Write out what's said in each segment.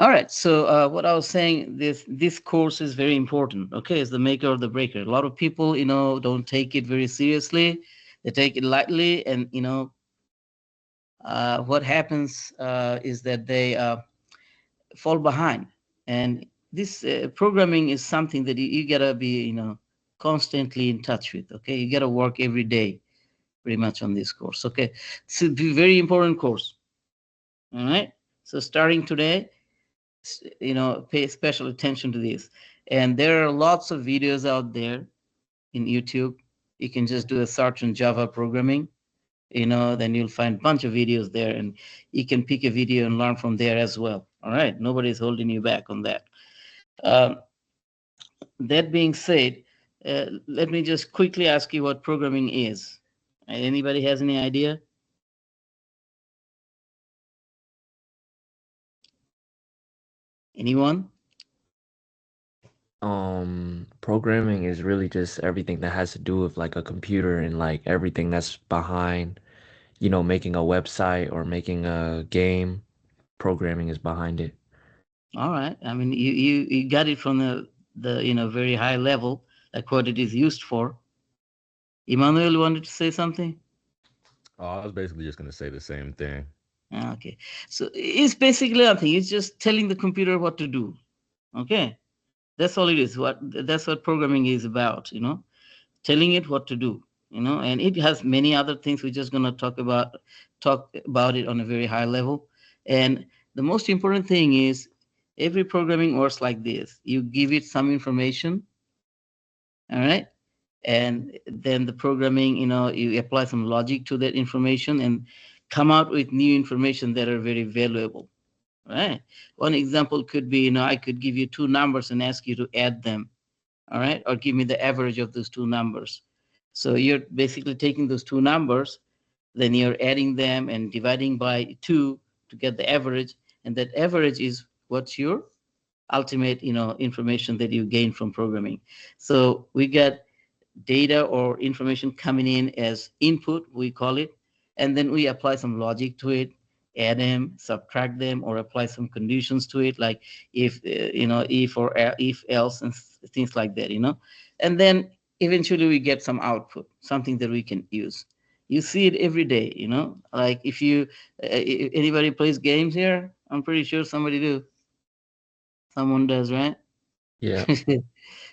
All right. So what I was saying, this course is very important. Okay, it's the maker or the breaker. A lot of people, don't take it very seriously. They take it lightly, and what happens is that they fall behind. And this programming is something that you gotta be, constantly in touch with. Okay, you gotta work every day, pretty much on this course. Okay, it's a very important course. All right. So starting today, pay special attention to this. And there are lots of videos out there in YouTube. You can just do a search on Java programming, then you'll find a bunch of videos there, and you can pick a video and learn from there as well. All right, nobody's holding you back on that. Um, that being said, let me just quickly ask you what programming is. Anybody has any idea? Anyone? Programming is really just everything that has to do with like a computer and like everything that's behind, making a website or making a game. Programming is behind it. All right. I mean, you got it from the very high level, like what it is used for. Emmanuel wanted to say something. Oh, I was basically just gonna say the same thing. Okay. So it's basically nothing. It's just telling the computer what to do. Okay. That's all it is. That's what programming is about, telling it what to do, and it has many other things. We're just gonna talk about it on a very high level. And the most important thing is every programming works like this. You give it some information, all right? And then the programming, you apply some logic to that information and come out with new information that are very valuable, right? One example could be, I could give you two numbers and ask you to add them, all right? Or give me the average of those two numbers. So you're basically taking those two numbers, then you're adding them and dividing by two to get the average, and that average is what's your ultimate, information that you gain from programming. So we get data or information coming in as input, we call it, and then we apply some logic to it, add them, subtract them, or apply some conditions to it, like if or if else, and things like that, and then eventually we get some output, something that we can use. You see it every day, like if anybody plays games here, I'm pretty sure somebody do. Someone does, right? Yeah.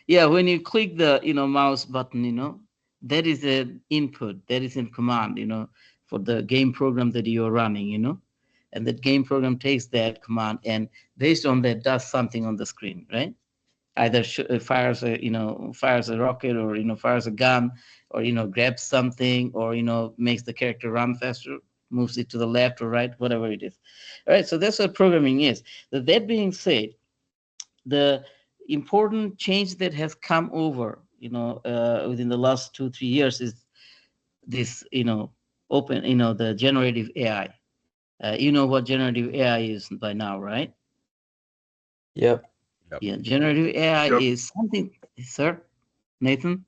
Yeah, when you click the mouse button, that is an input, that is a command, for the game program that you're running, and that game program takes that command and based on that does something on the screen, right? Either fires a rocket, or fires a gun, or grabs something, or makes the character run faster, moves it to the left or right, whatever it is. All right, so that's what programming is. That being said, the important change that has come over, within the last 2 3 years is this, open, the generative AI. You know what generative AI is by now, right? Yep. Yep. Yeah, generative AI Yep. is something, sir, Nathan.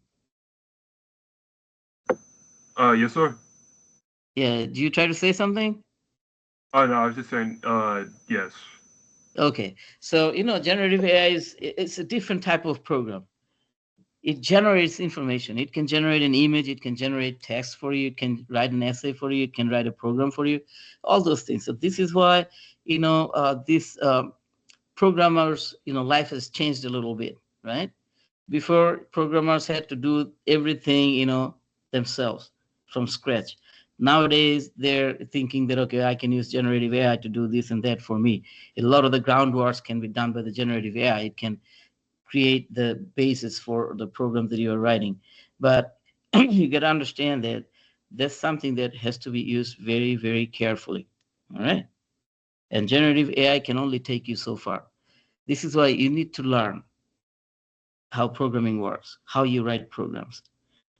Yes, sir. Yeah, do you try to say something? Oh no, I was just saying. Yes. Okay, so generative AI it's a different type of program. It generates information. It can generate an image, it can generate text for you, it can write an essay for you, it can write a program for you, all those things. So this is why this programmers, life has changed a little bit, right? Before, programmers had to do everything, themselves from scratch. Nowadays they're thinking that, okay, I can use generative AI to do this and that for me. A lot of the groundwork can be done by the generative AI. It can create the basis for the program that you are writing. But you got to understand that that's something that has to be used very, very carefully. All right. And generative AI can only take you so far. This is why you need to learn how programming works, how you write programs.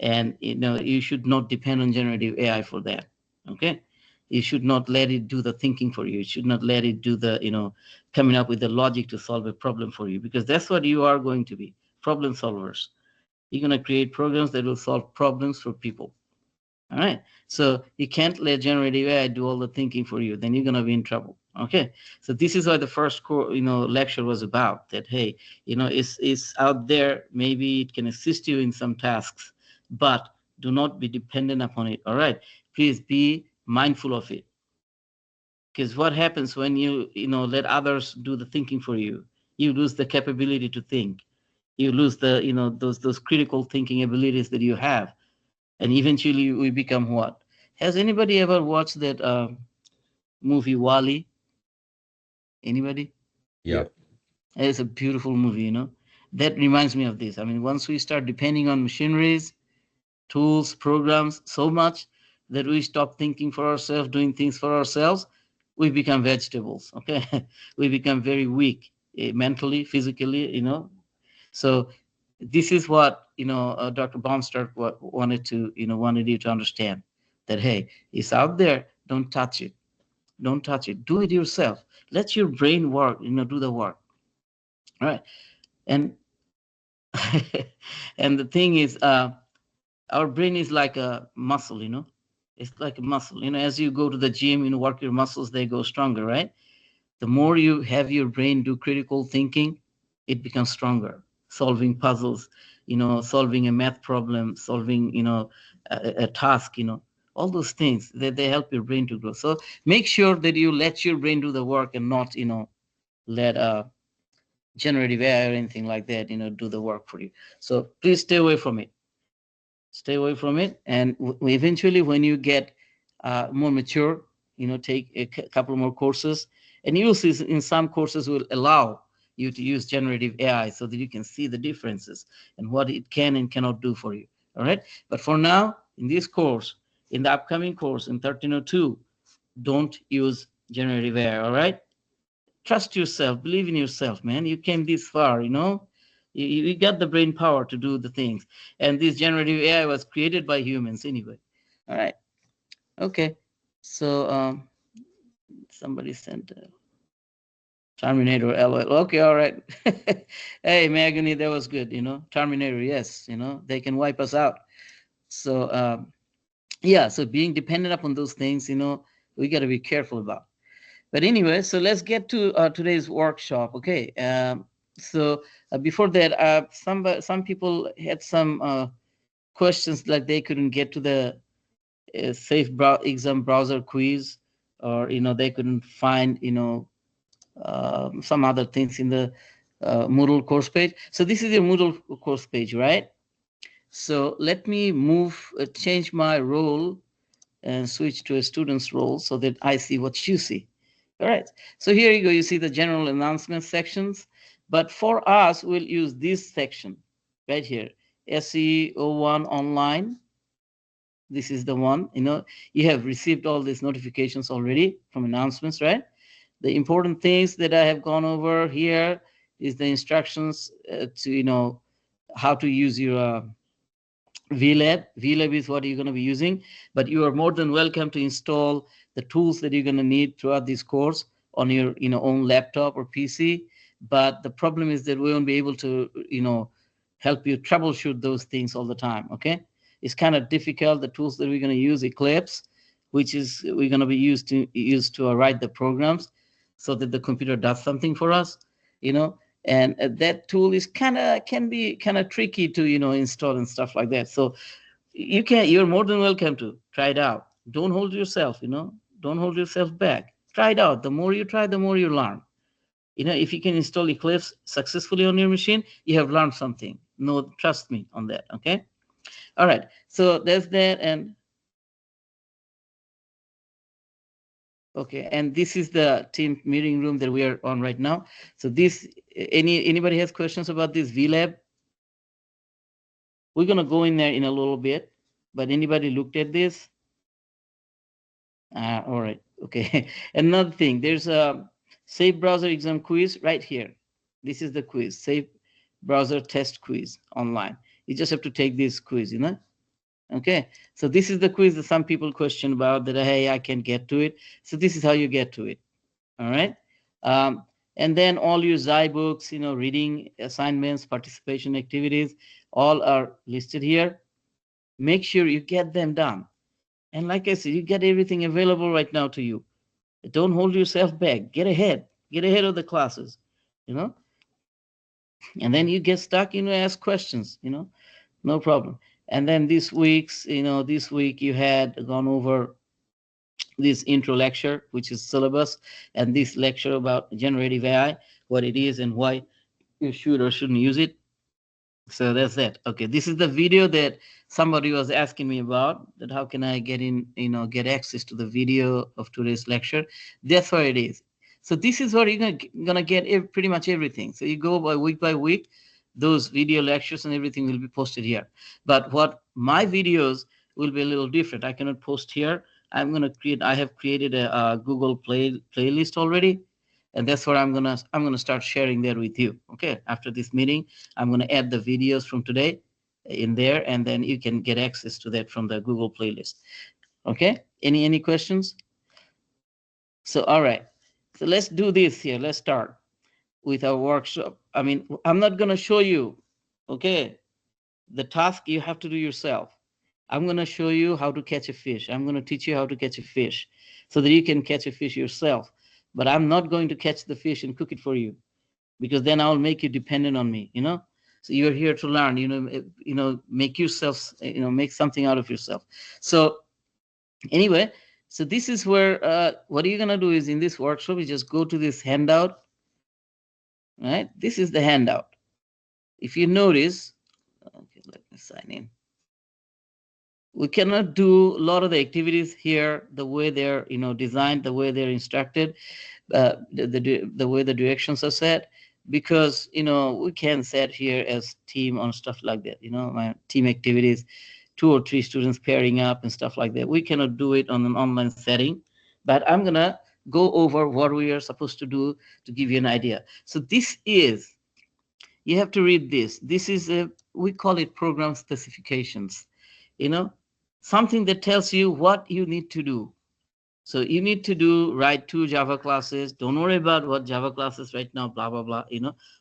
And you should not depend on generative AI for that. Okay. You should not let it do the thinking for you. You should not let it do the, coming up with the logic to solve a problem for you, because that's what you are going to be, problem solvers. You're going to create programs that will solve problems for people. All right. So you can't let generative AI do all the thinking for you. Then you're going to be in trouble. Okay, so this is what the first lecture was about. That hey, it's out there. Maybe it can assist you in some tasks, but do not be dependent upon it. All right, please be mindful of it. Because what happens when you let others do the thinking for you? You lose the capability to think. You lose the those critical thinking abilities that you have, and eventually we become what? Has anybody ever watched that movie Wally? Anybody? Yep. It's a beautiful movie. That reminds me of this. I mean, once we start depending on machineries, tools, programs so much that we stop thinking for ourselves, doing things for ourselves, we become vegetables. Okay, we become very weak mentally, physically. So this is what Dr. Baumstark wanted you to understand, that hey, it's out there. Don't touch it. Don't touch it. Do it yourself. Let your brain work. Do the work. All right. And and the thing is, our brain is like a muscle. It's like a muscle. As you go to the gym, work your muscles, they go stronger, right? The more you have your brain do critical thinking, it becomes stronger. Solving puzzles, solving a math problem, solving, a task, all those things that they help your brain to grow. So make sure that you let your brain do the work and not, let generative AI or anything like that, do the work for you. So please stay away from it. Stay away from it. And eventually, when you get more mature, take a couple more courses, and you'll see in some courses will allow you to use generative AI so that you can see the differences and what it can and cannot do for you. All right. But for now, in this course, in the upcoming course in 1302, don't use generative AI. All right. Trust yourself, believe in yourself, man. You came this far. You got the brain power to do the things, and this generative AI was created by humans anyway. All right. Okay. So somebody sent Terminator LOL. Okay, all right. Hey, Magony, that was good. Terminator, yes. They can wipe us out. So yeah, so being dependent upon those things, we got to be careful about. But anyway, so let's get to today's workshop. Okay. So before that, some people had some questions, like they couldn't get to the safe exam browser quiz, or they couldn't find some other things in the Moodle course page. So this is your Moodle course page, right? So let me change my role and switch to a student's role so that I see what you see. All right. So here you go. You see the general announcement sections. But for us, we'll use this section right here, SE01 online. This is the one. You have received all these notifications already from announcements, right? The important things that I have gone over here is the instructions to, how to use your VLab. VLab is what you're going to be using, but you are more than welcome to install the tools that you're going to need throughout this course on your own laptop or PC. But the problem is that we won't be able to help you troubleshoot those things all the time. Okay, it's kind of difficult. The tools that we're going to use, Eclipse, which is we're going to be used to write the programs so that the computer does something for us. And that tool is can be kind of tricky to install and stuff like that. So you're more than welcome to try it out. Don't hold yourself, don't hold yourself back. Try it out. The more you try, the more you learn. If you can install Eclipse successfully on your machine, you have learned something. No, trust me on that. Okay. All right. So there's that. And okay, and this is the team meeting room that we are on right now. So anybody has questions about this VLab? We're gonna go in there in a little bit, but anybody looked at this? All right, okay. Another thing, there's a Safe Browser exam quiz right here. This is the quiz, Safe Browser test quiz online. You just have to take this quiz, Okay, so this is the quiz that some people question about, that hey, I can get to it. So this is how you get to it. All right. And then all your Xi books, reading assignments, participation activities, all are listed here. Make sure you get them done. And like I said, you get everything available right now to you. Don't hold yourself back. Get ahead. Get ahead of the classes, you know. And then you get stuck, ask questions, no problem. And then this week you had gone over this intro lecture, which is syllabus, and this lecture about generative AI, what it is and why you should or shouldn't use it. So that's that. Okay, this is the video that somebody was asking me about, that how can I get access to the video of today's lecture. That's what it is. So this is where you're gonna get pretty much everything. So you go by week, those video lectures and everything will be posted here. But what my videos will be a little different. I cannot post here. I have created a Google playlist already, and that's what I'm gonna start sharing there with you. Okay, after this meeting, I'm gonna add the videos from today in there, and then you can get access to that from the Google playlist. Okay, any questions? So all right, so let's do this here. Let's start with our workshop. I mean, I'm not gonna show you, okay, the task you have to do yourself. I'm gonna show you how to catch a fish. I'm gonna teach you how to catch a fish so that you can catch a fish yourself. But I'm not going to catch the fish and cook it for you, because then I'll make you dependent on me, So you're here to learn, make yourself, make something out of yourself. So anyway, so this is where, what you're gonna do is in this workshop, you just go to this handout, right? This is the handout. If you notice, okay, let me sign in. We cannot do a lot of the activities here the way they're, designed, the way they're instructed, the way the directions are set, because we can set here as team on stuff like that. My team activities, 2 or 3 students pairing up and stuff like that. We cannot do it on an online setting, but I'm gonna go over what we are supposed to do to give you an idea. So this is, you have to read this. This is we call it program specifications. Something that tells you what you need to do. So you need to write 2 Java classes. Don't worry about what Java classes right now, blah, blah, blah.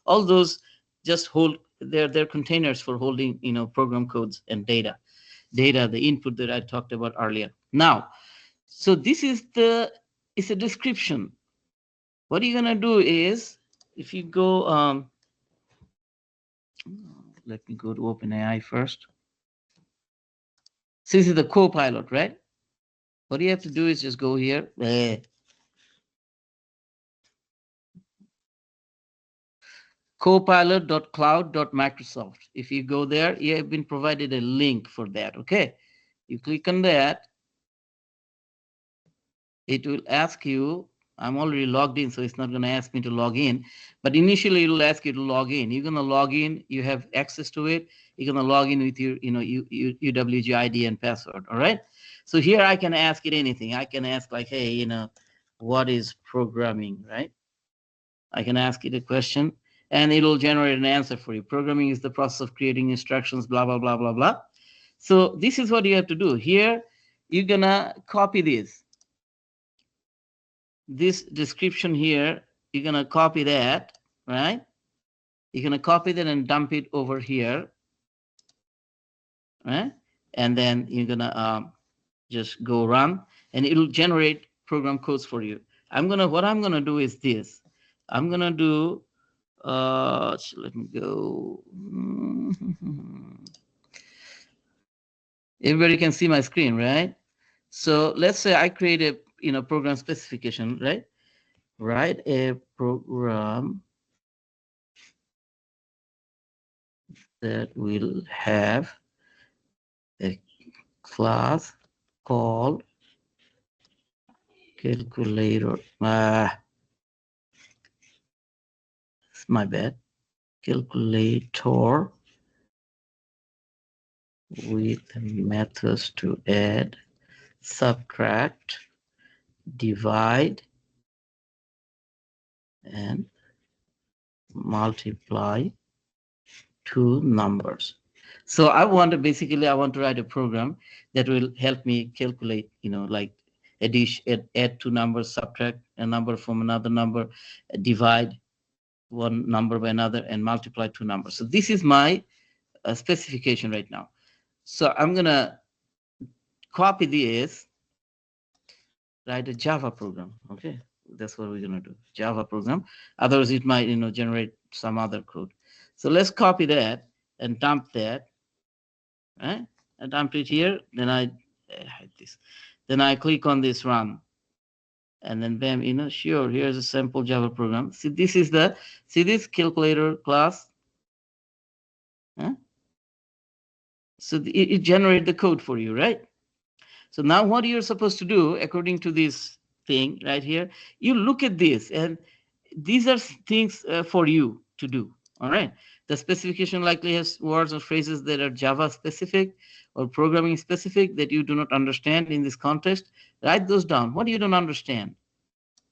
All those just hold, they're containers for holding, program codes and data, the input that I talked about earlier. Now, so this is it's a description. What you're going to do is, if you go, let me go to OpenAI first. So this is the Copilot, right? What you have to do is just go here. Copilot.cloud.microsoft. If you go there, you have been provided a link for that. Okay. You click on that. It will ask you, I'm already logged in, so it's not going to ask me to log in. But initially, it will ask you to log in. You're going to log in. You have access to it. You're going to log in with your, UWG ID and password. All right. So here I can ask it anything. I can ask like, hey, what is programming, right? I can ask it a question, and it'll generate an answer for you. Programming is the process of creating instructions, blah, blah, blah, blah, blah. So this is what you have to do. Here, you're going to copy this description here. You're going to copy that, right? You're going to copy that and dump it over here, right? And then you're going to just go run, and it'll generate program codes for you. What I'm going to do is this. I'm going to do, let me go. Everybody can see my screen, right? So let's say I create a program specification, right? Write a program that will have a class called calculator. It's my bad. Calculator with methods to add, subtract, divide, and multiply 2 numbers. So I want to write a program that will help me calculate, like add 2 numbers, subtract a number from another number, divide one number by another, and multiply 2 numbers. So this is my specification right now. So I'm gonna copy this, write a Java program. Okay, that's what we're gonna do, Java program. Otherwise, it might generate some other code. So let's copy that and dump that, right? I dump it here. Then I hide this. Then I click on this run, and then bam, sure. Here's a sample Java program. See, see this calculator class. Huh? So it generated the code for you, right? So now what you're supposed to do, according to this thing right here, you look at this, and these are things for you to do. All right. The specification likely has words or phrases that are Java specific or programming specific that you do not understand in this context. Write those down. What do you don't understand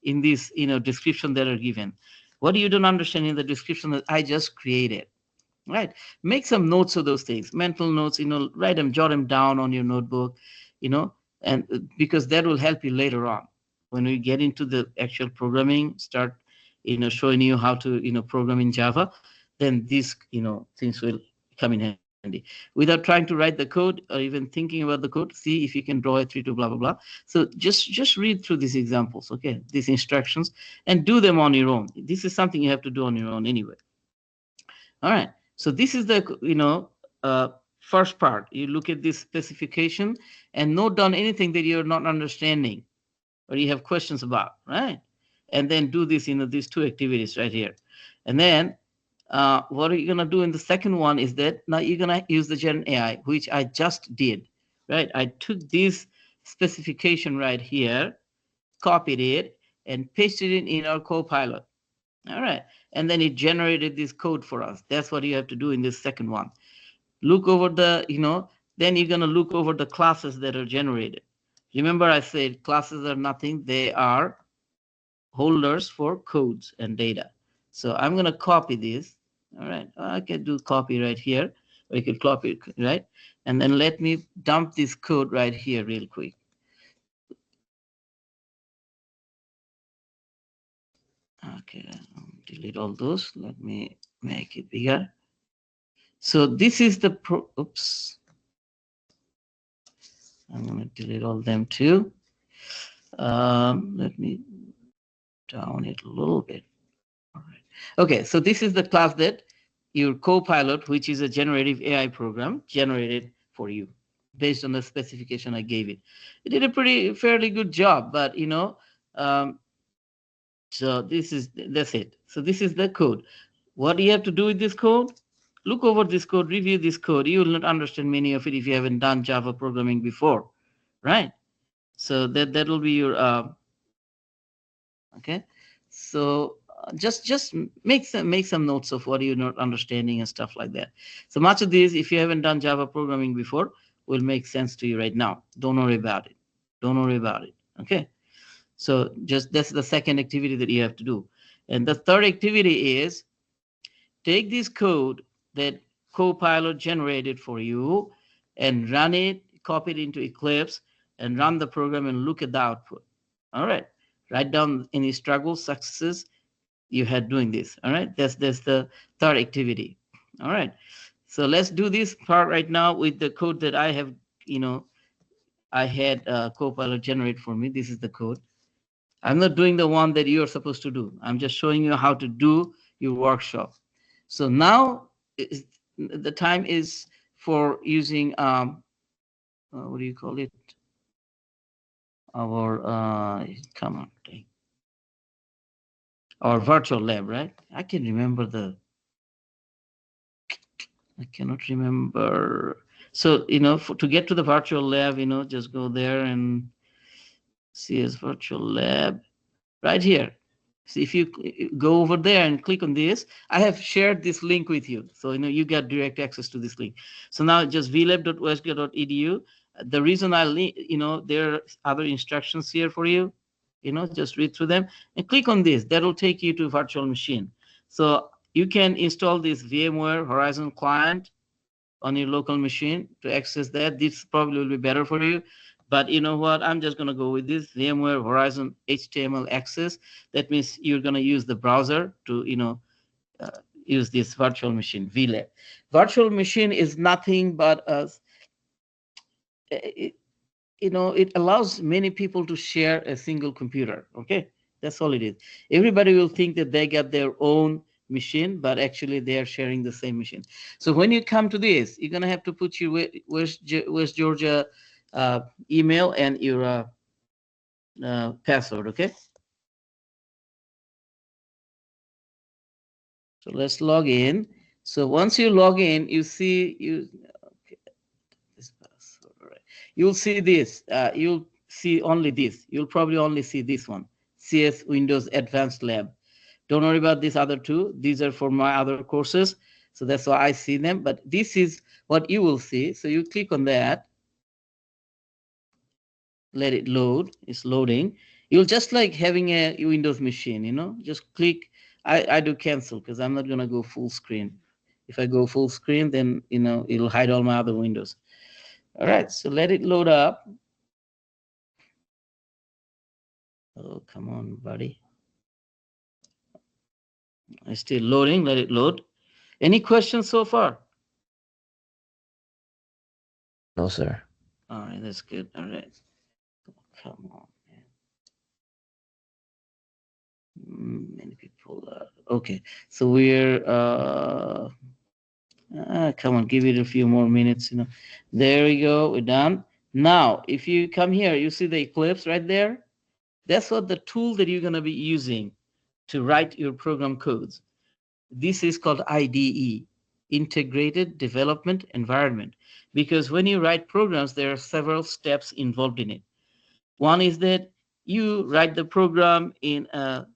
in this description that are given? What do you don't understand in the description that I just created? Right. Make some notes of those things, mental notes, write them, jot them down on your notebook, and because that will help you later on when we get into the actual programming, start, showing you how to, program in Java, then these, things will come in handy without trying to write the code or even thinking about the code. See if you can draw a 3 to blah, blah, blah. So just read through these examples, okay, these instructions, and do them on your own. This is something you have to do on your own anyway. All right. So this is the first part. You look at this specification and note down anything that you're not understanding or you have questions about, right? And then do this, these two activities right here. And then what are you gonna do in the second one is that now you're gonna use the Gen AI, which I just did, right? I took this specification right here, copied it, and pasted it in our Copilot. All right. And then it generated this code for us. That's what you have to do in this second one. Look over then you're going to look over the classes that are generated. Remember I said classes are nothing. They are holders for codes and data. So I'm going to copy this. All right. I can do copy right here. Or you can copy it, right? And then let me dump this code right here real quick. Okay, delete all those. Let me make it bigger. So this is the oops. I'm going to delete all them too. Let me down it a little bit. All right. Okay, so this is the class that your Copilot, which is a generative AI program, generated for you based on the specification I gave it. It did a fairly good job, but so that's it. So this is the code. What do you have to do with this code? Look over this code, review this code. You will not understand many of it if you haven't done Java programming before, right? So that will be your okay. So just make some notes of what you're not understanding and stuff like that. So much of this, if you haven't done Java programming before, will make sense to you right now. Don't worry about it. Don't worry about it. Okay. So just that's the second activity that you have to do. And the third activity is take this code that Copilot generated for you and run it, copy it into Eclipse, and run the program and look at the output. All right. Write down any struggles, successes you had doing this. All right. That's the third activity. All right. So let's do this part right now with the code that I have, I had Copilot generate for me. This is the code. I'm not doing the one that you're supposed to do. I'm just showing you how to do your workshop. So now the time is for using what do you call it? Our come on, our virtual lab, right? I can remember I cannot remember. So to get to the virtual lab, just go there and CS virtual lab right here. So if you go over there and click on this, I have shared this link with you. So, you get direct access to this link. So now just vlab.westgate.edu. The reason there are other instructions here for you, just read through them and click on this. That'll take you to virtual machine. So you can install this VMware Horizon client on your local machine to access that. This probably will be better for you. But you know what? I'm just going to go with this VMware Horizon HTML access. That means you're going to use the browser to, use this virtual machine, VLAB. Virtual machine is nothing but it allows many people to share a single computer. Okay, that's all it is. Everybody will think that they got their own machine, but actually they are sharing the same machine. So when you come to this, you're gonna have to put your West Georgia email and your password. Okay, so let's log in. So once you log in, you see okay, this password. All right. You'll see this. You'll see only this. You'll probably only see this one, CS Windows Advanced Lab. Don't worry about these other two. These are for my other courses. So that's why I see them. But this is what you will see. So you click on that. Let it load. It's loading. You'll just like having a Windows machine, just click. I do cancel because I'm not going to go full screen. If I go full screen, then, it'll hide all my other windows. All right. So let it load up. Oh, come on, buddy. It's still loading. Let it load. Any questions so far? No, sir. All right, that's good. All right. Come on, man. Many people. Okay, so we're. Come on, give it a few more minutes. There we go. We're done. Now, if you come here, you see the Eclipse right there. That's what the tool that you're going to be using to write your program codes. This is called IDE, Integrated Development Environment, because when you write programs, there are several steps involved in it. One is that you write the program in a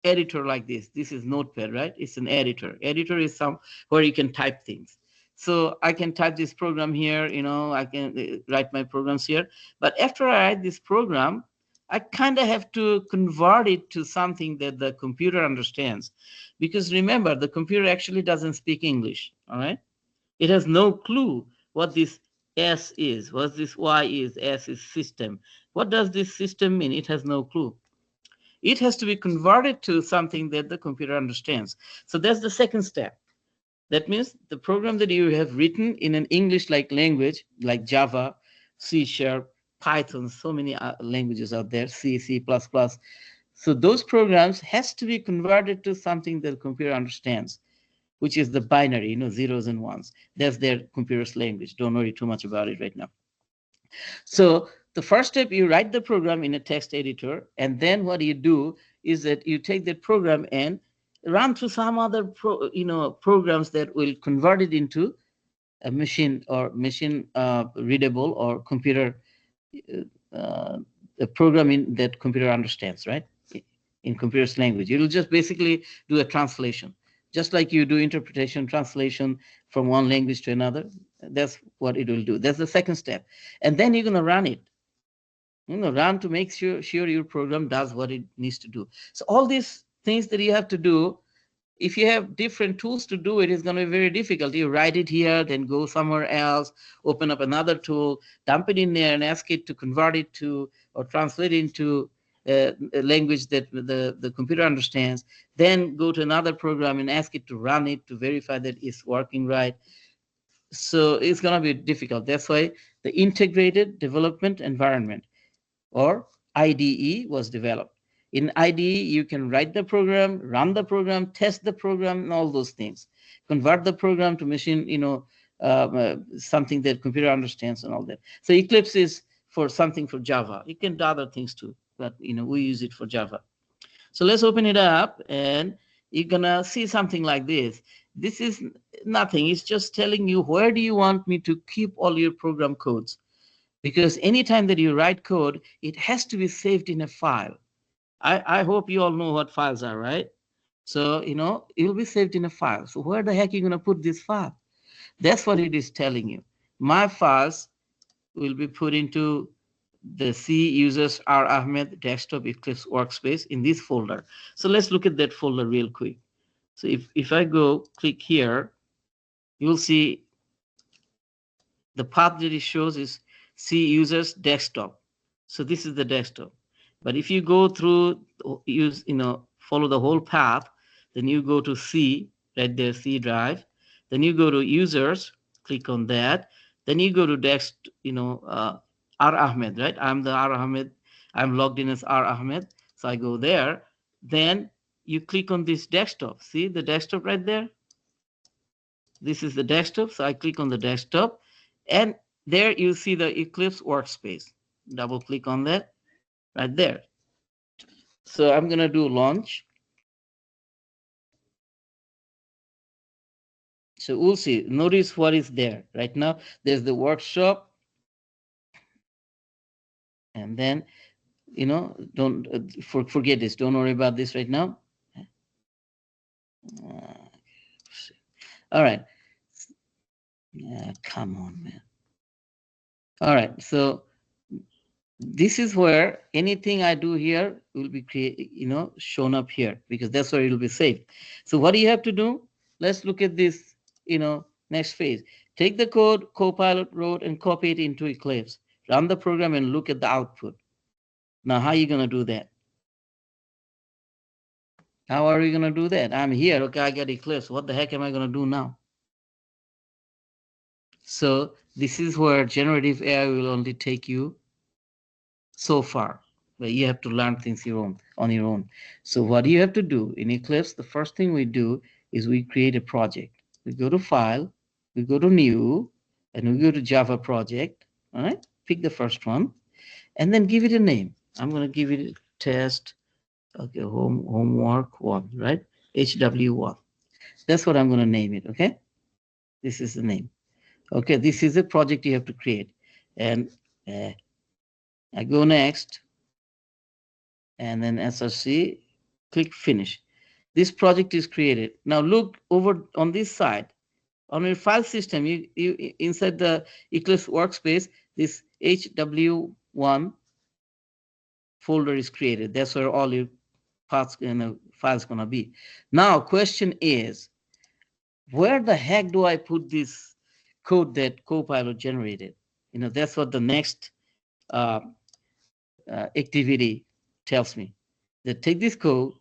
editor like this. This is Notepad, right? It's an editor. Editor is some where you can type things. So I can type this program here, I can write my programs here. But after I write this program, I kind of have to convert it to something that the computer understands. Because remember, the computer actually doesn't speak English, all right? It has no clue what this S is, what this Y is. S is system. What does this system mean? It has no clue. It has to be converted to something that the computer understands. So that's the second step. That means the program that you have written in an English-like language, like Java, C Sharp, Python, so many languages out there, C, C++. So those programs has to be converted to something that the computer understands, which is the binary, zeros and ones. That's their computer's language. Don't worry too much about it right now. So the first step, you write the program in a text editor, and then what you do is that you take that program and run through some other programs that will convert it into a machine readable or computer a program that computer understands, right? In computer's language. It will just basically do a translation, just like you do interpretation, translation from one language to another. That's what it will do. That's the second step. And then you're going to run it. Run to make sure your program does what it needs to do. So all these things that you have to do, if you have different tools to do it, it's going to be very difficult. You write it here, then go somewhere else, open up another tool, dump it in there and ask it to convert it to or translate it into a language that the computer understands, then go to another program and ask it to run it to verify that it's working right. So it's going to be difficult. That's why the integrated development environment, or IDE, was developed. In IDE, you can write the program, run the program, test the program, and all those things. Convert the program to machine, something that computer understands and all that. So Eclipse is for something for Java. You can do other things too, but we use it for Java. So let's open it up, and you're gonna see something like this. This is nothing. It's just telling you where do you want me to keep all your program codes. Because anytime that you write code, it has to be saved in a file. I hope you all know what files are, right? So, it'll be saved in a file. So where the heck are you going to put this file? That's what it is telling you. My files will be put into the C users R Ahmed desktop Eclipse workspace in this folder. So let's look at that folder real quick. So if I go click here, you'll see the path that it shows is C users desktop. So this is the desktop. But if you go through, follow the whole path, then you go to C, right there, C drive. Then you go to users, click on that. Then you go to R Ahmed, right? I'm the R Ahmed. I'm logged in as R Ahmed. So I go there. Then you click on this desktop. See the desktop right there? This is the desktop. So I click on the desktop, and there you see the Eclipse workspace. Double click on that right there. So I'm going to do launch. So we'll see. Notice what is there right now. There's the workshop. And then, don't forget this. Don't worry about this right now. All right. Come on, man. All right. So this is where anything I do here will be shown up here, because that's where it will be saved. So what do you have to do? Let's look at this, next phase. Take the code Copilot wrote and copy it into Eclipse. Run the program and look at the output. Now, how are you going to do that? How are we going to do that? I'm here. Okay, I got Eclipse. What the heck am I going to do now? So this is where generative AI will only take you so far, but you have to learn things on your own. So what do you have to do in Eclipse? The first thing we do is we create a project. We go to File, we go to New, and we go to Java Project. All right, pick the first one, and then give it a name. I'm going to give it a test. Okay, homework 1, right? HW1. That's what I'm going to name it. Okay, this is the name. Okay, this is a project you have to create, and I go next, and then SRC, click finish. This project is created. Now look over on this side. On your file system, you inside the Eclipse workspace, this HW1 folder is created. That's where all your paths and files gonna be. Now, question is, where the heck do I put this code that Copilot generated? That's what the next activity tells me. That take this code,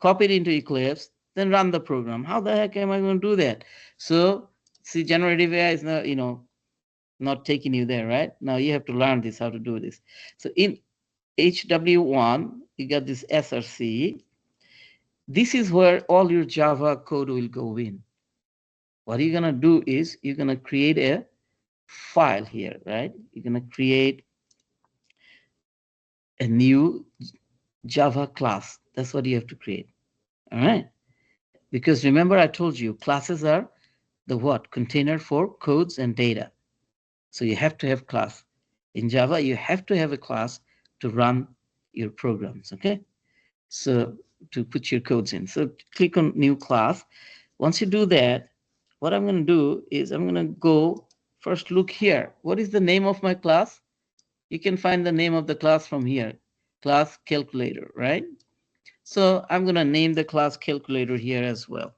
copy it into Eclipse, then run the program. How the heck am I going to do that? So, see, generative AI is not taking you there, right? Now you have to learn this, how to do this. So in HW1, you got this SRC. This is where all your Java code will go in. What you're going to do is you're going to create a file here, right? You're going to create a new Java class. That's what you have to create. All right. Because remember, I told you classes are the what? Container for codes and data. So you have to have class. In Java, you have to have a class to run your programs, okay? So to put your codes in. So click on new class. Once you do that, what I'm going to do is I'm going to go first look here. What is the name of my class? You can find the name of the class from here. Class calculator, right? So I'm going to name the class calculator here as well.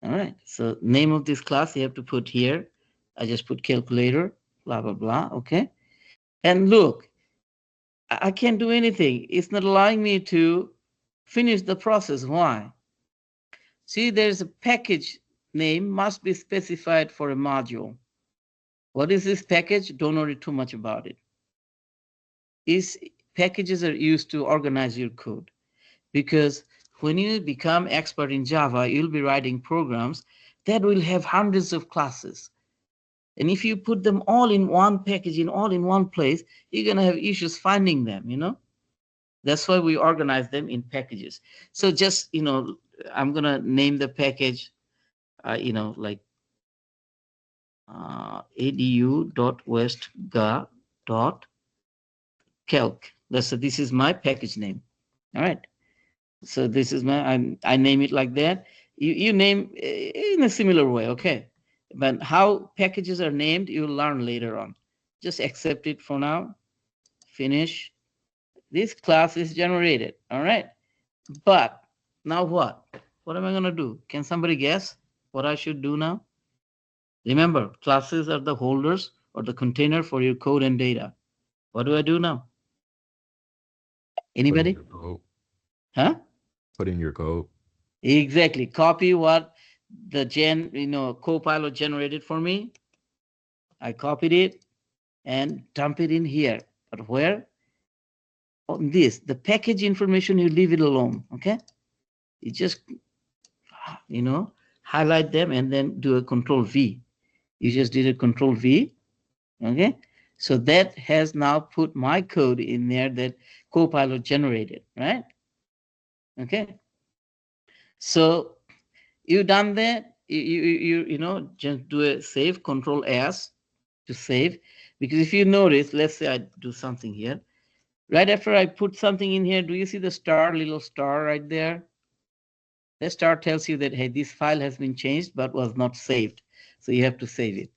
All right, so name of this class you have to put here. I just put calculator, blah, blah, blah, okay? And look, I can't do anything. It's not allowing me to finish the process. Why? See, there's a package name must be specified for a module. What is this package? Don't worry too much about it. Packages are used to organize your code, because when you become expert in Java, you'll be writing programs that will have hundreds of classes. And if you put them all in one package, all in one place, you're going to have issues finding them, That's why we organize them in packages. So just, I'm going to name the package, like adu.westga.calc. This is my package name. All right. So this is I name it like that. You name in a similar way, okay? But how packages are named, you'll learn later on. Just accept it for now. Finish. This class is generated, all right? But now what? What am I going to do? Can somebody guess what I should do now? Remember, classes are the holders or the container for your code and data. What do I do now? Anybody? Put in your code. Huh? Put in your code. Exactly. Copy what the Copilot generated for me. I copied it and dump it in here. But where? On this, the package information, you leave it alone, okay? You just, highlight them and then do a control V. You just did a control V, okay? So that has now put my code in there that Copilot generated, right? Okay. So you done that, just do a save, control S to save. Because if you notice, let's say I do something here. Right after I put something in here, do you see the star, little star right there? That star tells you that, hey, this file has been changed but was not saved. So you have to save it.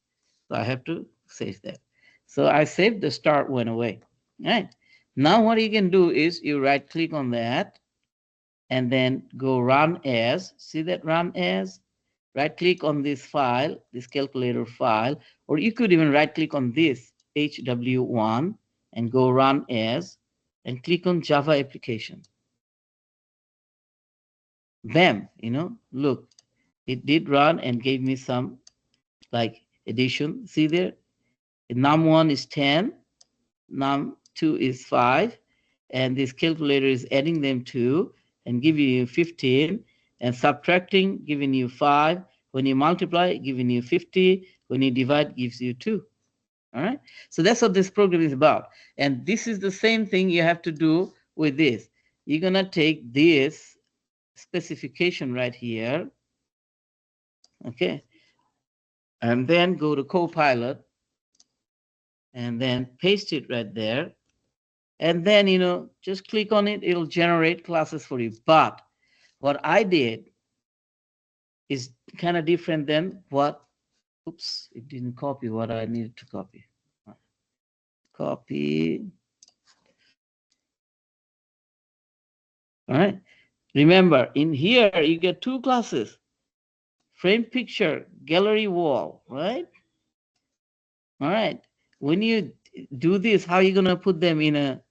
So I have to save that. So I saved, the star went away. All right. Now what you can do is you right click on that and then go run as. See that run as? Right click on this file, this calculator file, or you could even right click on this HW1 and go run as and click on Java application. Bam, look, it did run and gave me some like addition. See there? Num1 is 10, num2 is 5, and this calculator is adding them 2 and giving you 15, and subtracting, giving you 5. When you multiply, giving you 50. When you divide, gives you 2. All right. So that's what this program is about. And this is the same thing you have to do with this. You're going to take this specification right here. Okay. And then go to Copilot and then paste it right there. And then, just click on it. It'll generate classes for you. But what I did is kind of different than what, oops, it didn't copy what I needed to copy. Copy. All right. Remember, in here, you get 2 classes. Frame picture, gallery wall, right? All right. When you do this, how are you going to put them in a,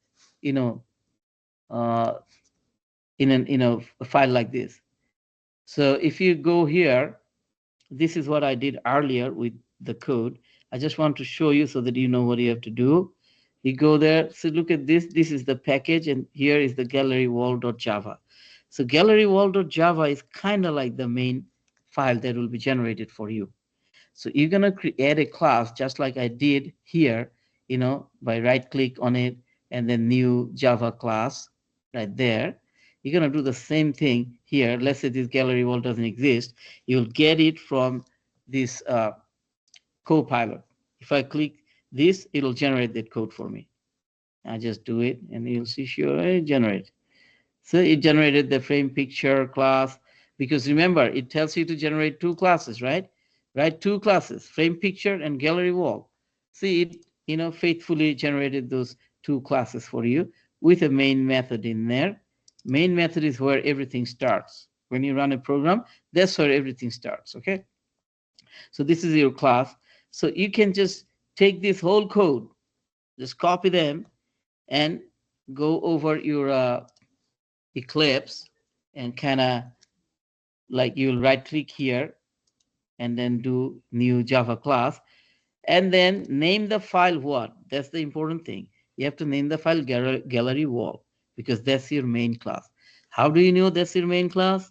a file like this? So if you go here, this is what I did earlier with the code. I just want to show you so that you know what you have to do. You go there, so look at this. This is the package, and here is the gallery wall.java. So gallery wall.java is kind of like the main file that will be generated for you. So you're going to create a class just like I did here, by right click on it and then new Java class right there. You're going to do the same thing here. Let's say this gallery wall doesn't exist. You'll get it from this Copilot. If I click this, it'll generate that code for me. I just do it and you'll see, sure, it generate. So it generated the frame picture class, because remember, it tells you to generate 2 classes, right? Right, 2 classes, frame picture and gallery wall. See, it, faithfully generated those 2 classes for you with a main method in there. Main method is where everything starts. When you run a program, that's where everything starts, okay? So this is your class. So you can just take this whole code, just copy them and go over your Eclipse and kind of like you'll right click here and then do new Java class and then name the file what? That's the important thing. You have to name the file gallery wall because that's your main class. How do you know that's your main class?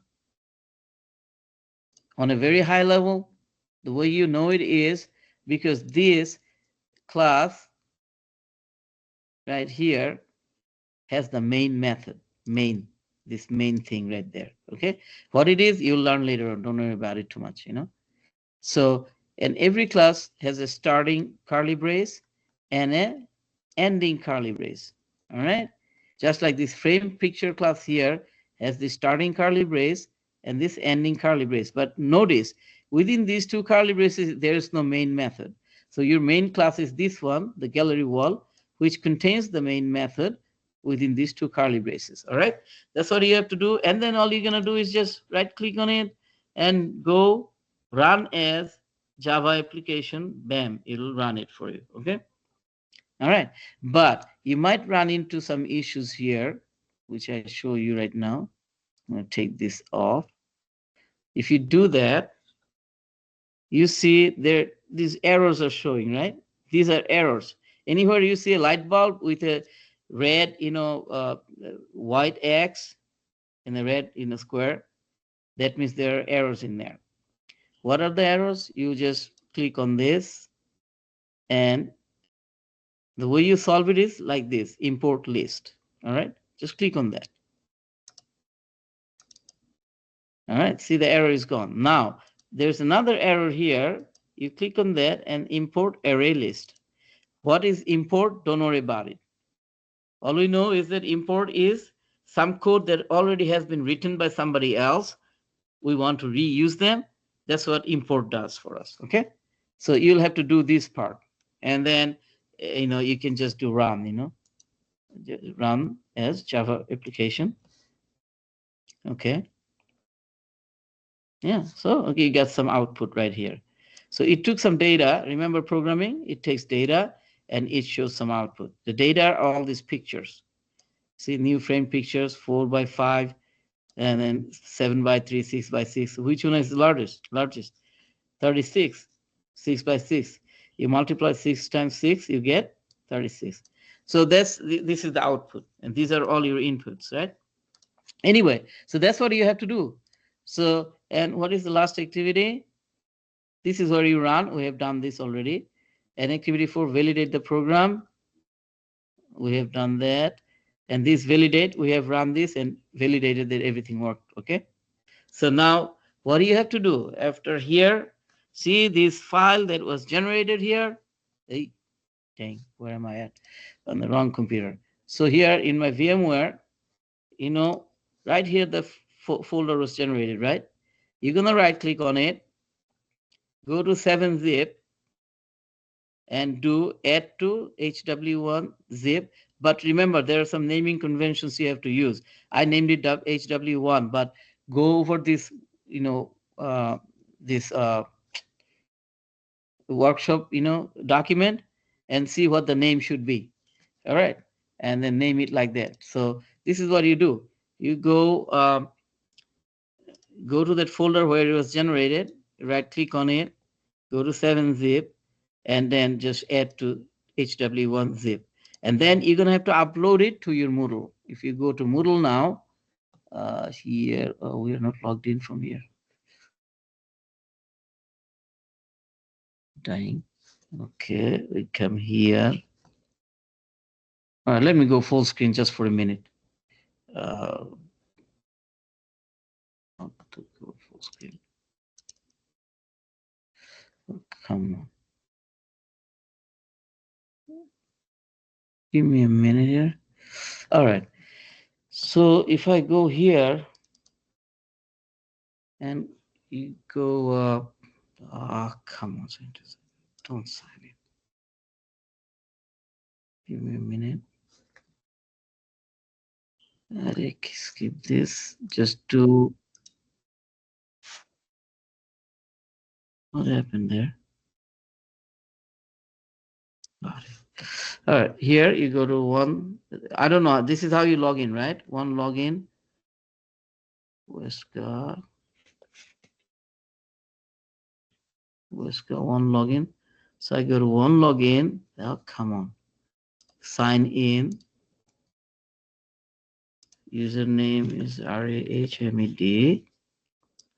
On a very high level, the way you know it is because this class right here has the main method, this main thing right there. Okay, what it is you'll learn later on. Don't worry about it too much. So, and every class has a starting curly brace and a ending curly brace. All right, just like this frame picture class here has the starting curly brace and this ending curly brace. But notice within these 2 curly braces there is no main method. So your main class is this one, the gallery wall, which contains the main method within these 2 curly braces. All right, that's what you have to do. And then all you're gonna do is just right click on it and go run as Java application. Bam, it'll run it for you. Okay. All right, but you might run into some issues here, which I show you right now. I'm going to take this off. If you do that, you see there these errors are showing, right? These are errors. Anywhere you see a light bulb with a red, white X and a red in a square, that means there are errors in there. What are the errors? You just click on this, and the way you solve it is like this: import list. All right, just click on that. All right, see the error is gone. Now there's another error here. You click on that and import array list. What is import? Don't worry about it. All we know is that import is some code that already has been written by somebody else. We want to reuse them. That's what import does for us. Okay, so you'll have to do this part, and then you can just do run. Run as Java application. Okay. Yeah. So okay, you got some output right here. So it took some data. Remember programming? It takes data and it shows some output. The data are all these pictures. See new frame pictures, 4x5, and then 7x3, 6x6. Which one is the largest? 36. 6x6. You multiply 6 times 6, you get 36. So this is the output, and these are all your inputs, right? Anyway, so that's what you have to do. So, and what is the last activity? This is where you run. We have done this already. And activity 4, validate the program. We have done that. And this validate, we have run this and validated that everything worked. Okay. So now what do you have to do? After here, see this file that was generated here. Hey, dang, where am I at? On the wrong computer. So here in my VMware, right here the folder was generated, right? You're gonna right click on it, go to 7-zip, and do add to HW1 zip. But remember, there are some naming conventions you have to use. I named it HW1, but go over this, this workshop, document, and see what the name should be. All right, and then name it like that. So this is what you do. You go to that folder where it was generated, right click on it, go to 7-zip, and then just add to HW1 zip. And then you're going to have to upload it to your Moodle. If you go to Moodle now, here, we are not logged in from here. Dying. Okay, we come here. All right, let me go full screen just for a minute. Not to go full screen. Oh, come on. Give me a minute here. All right. So if I go here and you go, come on, don't sign it. Give me a minute. Eric, skip this. Just do. What happened there? Got it. All right, here you go to one. I don't know. This is how you log in, right? One login. Wesker one login. So I go to one login. Oh, come on. Sign in. Username is RAHMED.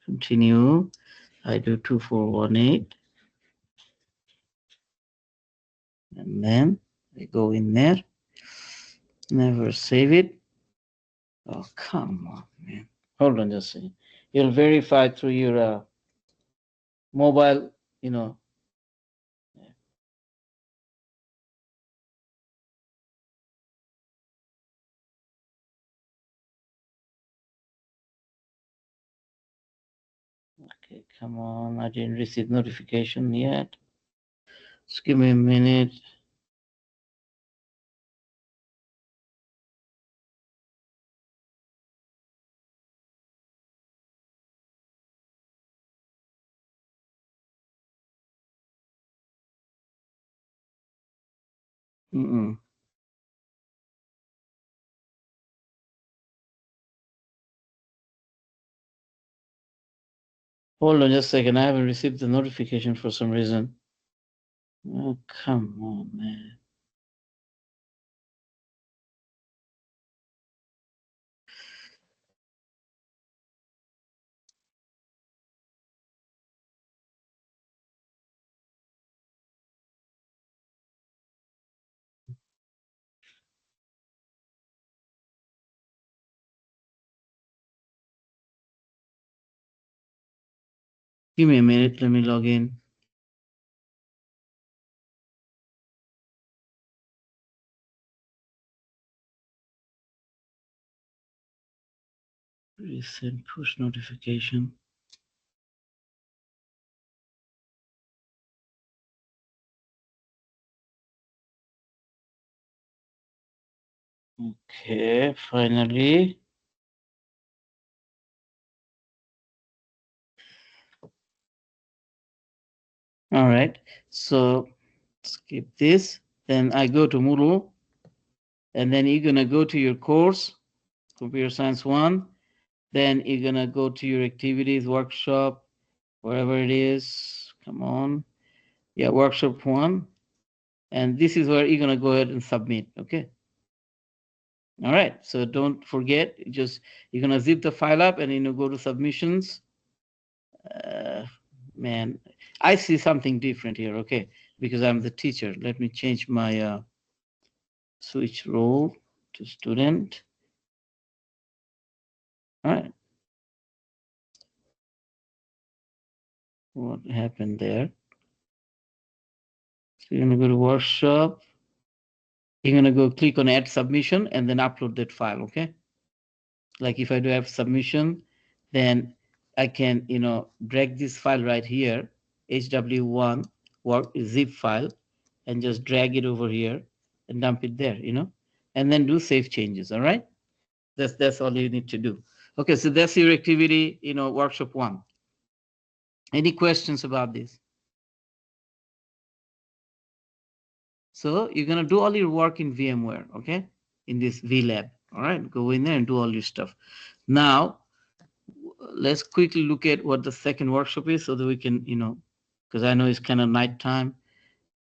Continue. I do 2418. And then I go in there. Never save it. Oh, come on, man. Hold on just a second. You'll verify through your mobile, Okay, come on. I didn't receive notification yet. Just give me a minute. Mm-mm. Hold on just a second. I haven't received the notification for some reason. Oh, come on, man. Give me a minute. Let me log in. Recent push notification. Okay, finally. All right, so skip this. Then I go to Moodle, and then you're gonna go to your course, Computer Science 1. Then you're gonna go to your activities, workshop, wherever it is. Come on. Yeah, workshop 1. And this is where you're gonna go ahead and submit, okay? All right, so don't forget, just you're gonna zip the file up and go to submissions. Man, I see something different here, okay? Because I'm the teacher. Let me change my switch role to student. All right. What happened there? So you're gonna go to workshop. You're gonna go click on add submission and then upload that file, okay? Like if I do have submission, then I can, drag this file right here, HW1 work zip file, and just drag it over here and dump it there, and then do save changes. All right. That's all you need to do. Okay, so that's your activity, workshop 1. Any questions about this? So you're gonna do all your work in VMware, okay? In this VLab. All right, go in there and do all your stuff. Now, let's quickly look at what the second workshop is so that we can, because I know it's kind of nighttime.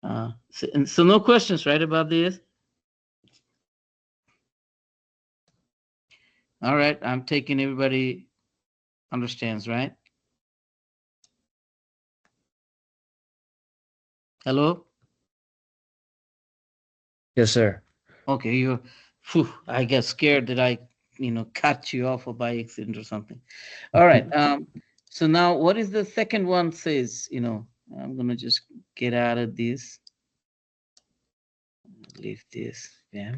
So no questions, right, about this? All right, I'm taking everybody understands, right? Hello? Yes, sir. Okay, I get scared that I, cut you off or by accident or something. All right. So now what is the second one says, I'm gonna just get out of this. Leave this. Yeah.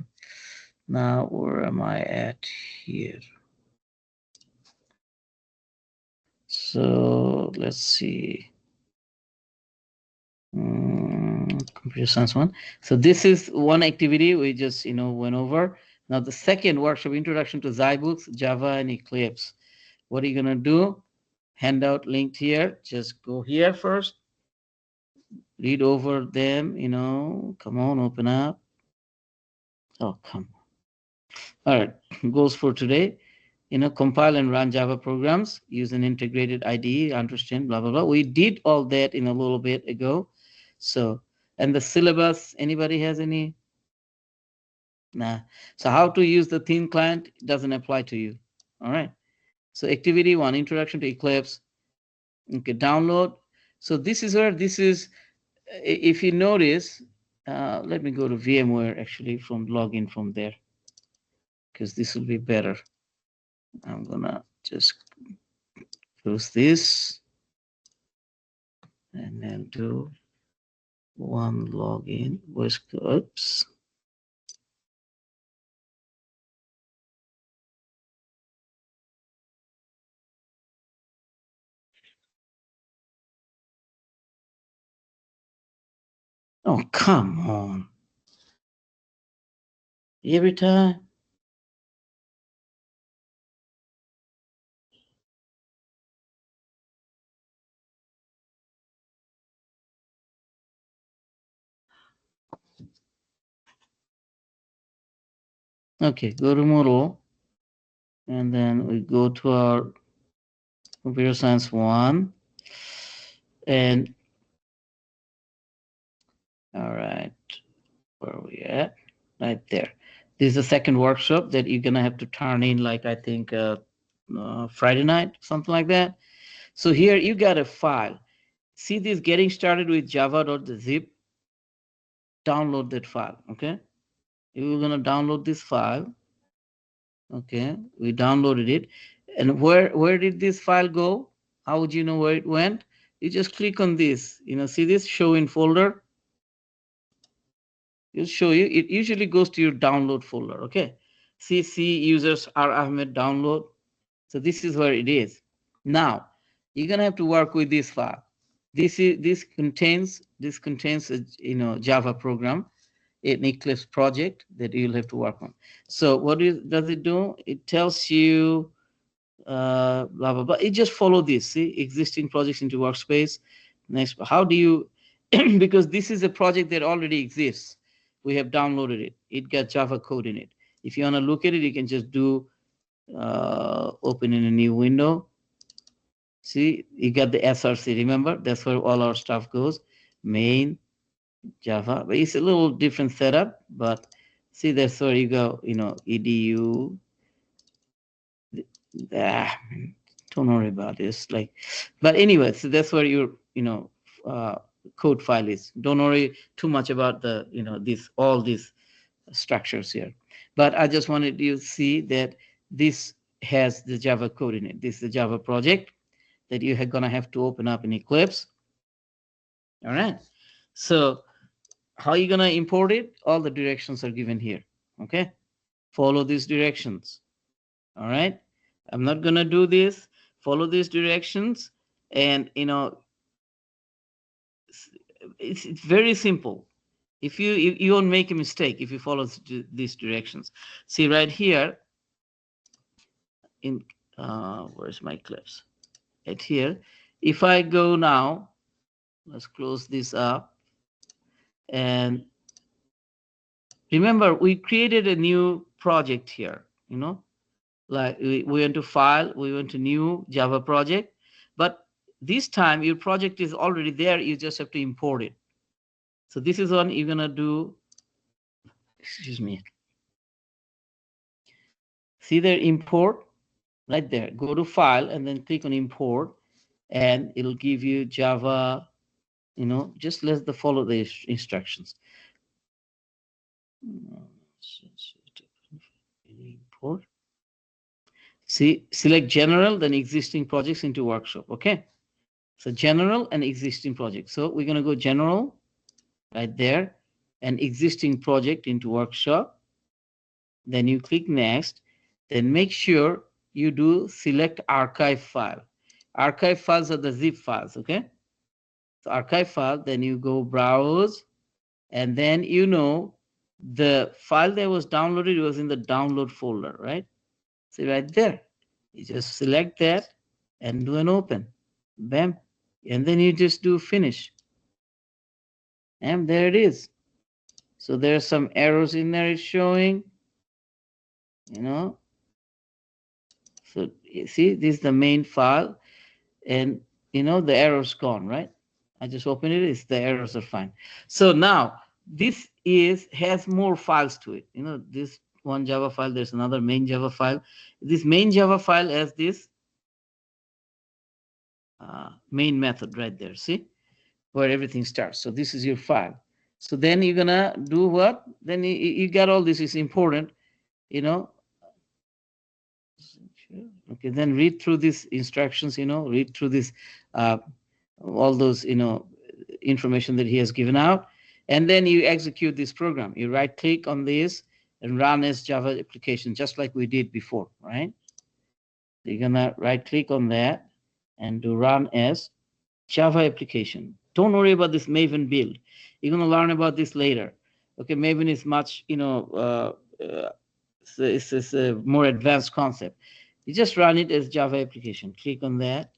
Now where am I at here? So let's see. Computer science 1. So this is one activity we just went over. Now the second workshop, introduction to Zybooks, Java, and Eclipse. What are you gonna do? Handout linked here. Just go here first. Read over them. Come on, open up. Oh, come on. All right, goals for today. Compile and run Java programs, use an integrated IDE, understand, blah, blah, blah. We did all that in a little bit ago. So, and the syllabus, anybody has any? Nah. So how to use the thin client doesn't apply to you. All right. So activity 1, introduction to Eclipse. Okay, download. So this is where this is, if you notice, let me go to VMware actually from login from there, because this will be better. I'm gonna just close this and then do one login with oops. Oh, come on. Every time. Okay, go to Moodle. And then we go to our Computer Science 1. And all right, where are we at? Right there. This is the second workshop that you're gonna have to turn in, like I think Friday night, something like that. So here you got a file. See this getting started with java.zip. Download that file. Okay, you're gonna download this file. Okay, we downloaded it. And where did this file go? How would you know where it went? You just click on this, see this show in folder. It'll show you. It usually goes to your download folder. Okay, CC users R Ahmed download. So this is where it is. Now you're gonna have to work with this file. This contains a Java program, an Eclipse project that you'll have to work on. So what does it do? It tells you blah blah blah. It just follow this. See, existing projects into workspace. Next, how do you? Because this is a project that already exists. We have downloaded it. It got Java code in it. If you want to look at it, you can just do open in a new window. See, you got the SRC. Remember, that's where all our stuff goes. Main Java. But it's a little different setup. But see, that's where you go. Edu. Ah, don't worry about this. But anyway, so that's where your code file is. Don't worry too much about the all these structures here. But I just wanted you to see that this has the Java code in it. This is the Java project that you are gonna have to open up in Eclipse. All right. So how are you gonna import it? All the directions are given here. Okay. Follow these directions. All right. I'm not gonna do this. Follow these directions, and it's very simple. If you won't make a mistake if you follow these directions. See right here in where's my clips? Right here. If I go now, let's close this up. And remember, we created a new project here. Like we went to file, we went to new Java project, but this time your project is already there. You just have to import it. So this is what you're gonna do. Excuse me. See there, import right there. Go to file and then click on import, and it'll give you Java. Just let the follow the instructions. Import. See, select general, then existing projects into workshop. Okay. So general and existing project. So we're gonna go general right there, and existing project into workshop. Then you click next. Then make sure you do select archive file. Archive files are the zip files. Okay. So archive file. Then you go browse, and then the file that was downloaded was in the download folder, right? See right there. You just select that and do an open. Bam. And then you just do finish. And there it is. So there are some arrows in there it's showing. So you see, this is the main file. And the error's gone, right? I just open it, the errors are fine. So now this has more files to it. This one Java file, there's another main Java file. This main Java file has this main method right there, see, where everything starts. So this is your file. So then you're gonna do what? Then you got all this is important, Okay, then read through these instructions, read through this, all those, information that he has given out. And then you execute this program. You right click on this and run as Java application, just like we did before, right? You're gonna right click on that and do run as Java application. Don't worry about this Maven build. You're gonna learn about this later. Okay, Maven is much, it's a more advanced concept. You just run it as Java application. Click on that.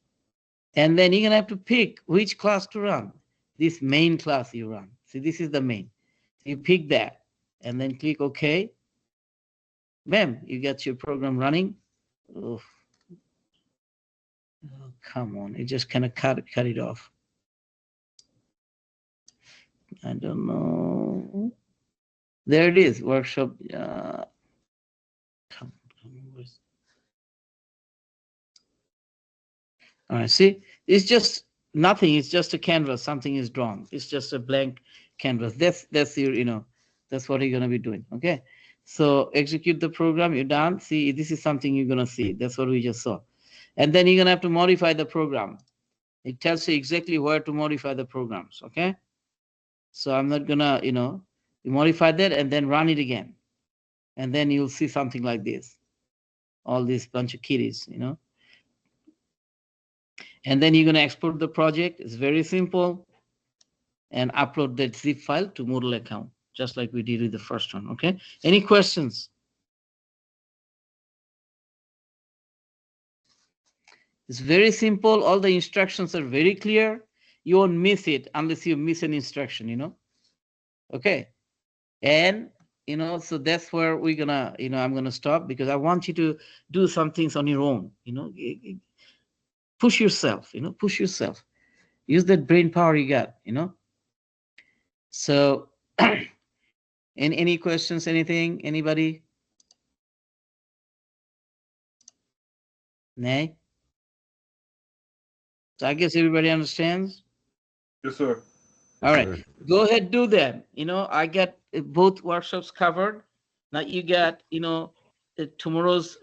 And then you're gonna have to pick which class to run. This main class you run. See, this is the main. You pick that and then click OK. Bam, you got your program running. Oof. Oh, come on, it just kind of cut it off. I don't know. There it is, workshop. Come on, all right, see, it's just nothing. It's just a canvas. Something is drawn. It's just a blank canvas. That's your, that's what you're gonna be doing. Okay, so execute the program. You're done. See, this is something you're gonna see. That's what we just saw, and then you're gonna have to modify the program. It tells you exactly where to modify the programs. Okay, so I'm not gonna, you modify that and then run it again, and then you'll see something like this. All these bunch of kitties, and then you're gonna export the project. It's very simple. And upload that zip file to Moodle account, just like we did with the first one. Okay, any questions? It's very simple. All the instructions are very clear. You won't miss it unless you miss an instruction. Okay, and so that's where we're gonna, I'm gonna stop, because I want you to do some things on your own. Push yourself. Push yourself. Use that brain power you got. So any questions, anything, anybody? Nay? So I guess everybody understands. Yes, sir. All right, Sure. go ahead, do that. I got both workshops covered. Now you got, tomorrow's,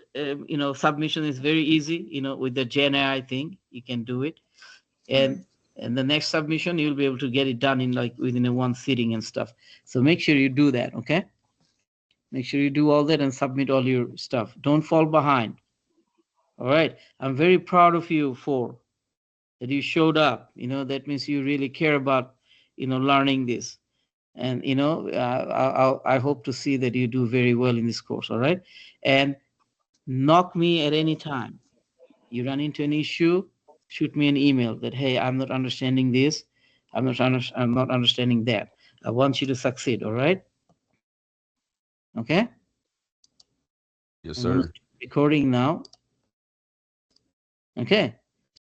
submission is very easy. With the Gen AI thing, you can do it, and the next submission you'll be able to get it done in like within a one sitting and stuff. So make sure you do that. Okay, make sure you do all that and submit all your stuff. Don't fall behind. All right, I'm very proud of you for that you showed up. That means you really care about, learning this. And, I hope to see that you do very well in this course. All right. And knock me at any time. You run into an issue, shoot me an email that, hey, I'm not understanding this. I'm not understanding that. I want you to succeed. All right. Okay. Yes, I'm sir. recording now. Okay.